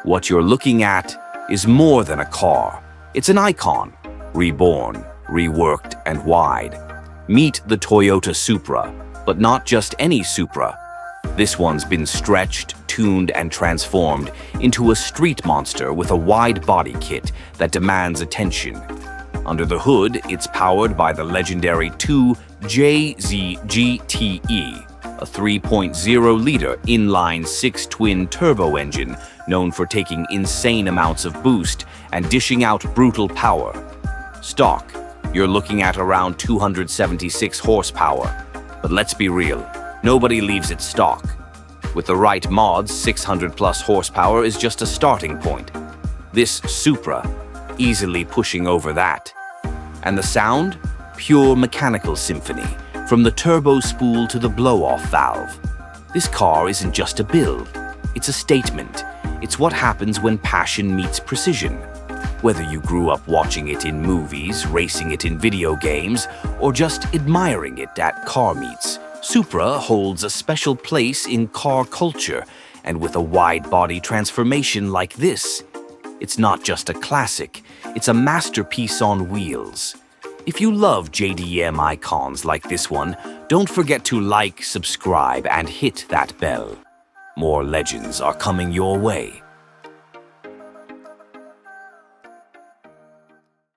What you're looking at is more than a car. It's an icon, reborn, reworked, and wide. Meet the Toyota Supra, but not just any Supra. This one's been stretched, tuned, and transformed into a street monster with a wide body kit that demands attention. Under the hood, it's powered by the legendary 2JZ-GTE, a 3.0-liter inline-six twin turbo engine known for taking insane amounts of boost and dishing out brutal power. Stock, you're looking at around 276 horsepower. But let's be real, nobody leaves it stock. With the right mods, 600-plus horsepower is just a starting point. This Supra, easily pushing over that. And the sound? Pure mechanical symphony, from the turbo spool to the blow-off valve. This car isn't just a build, it's a statement. It's what happens when passion meets precision. Whether you grew up watching it in movies, racing it in video games, or just admiring it at car meets, Supra holds a special place in car culture, and with a wide-body transformation like this, it's not just a classic, it's a masterpiece on wheels. If you love JDM icons like this one, don't forget to like, subscribe, and hit that bell. More legends are coming your way.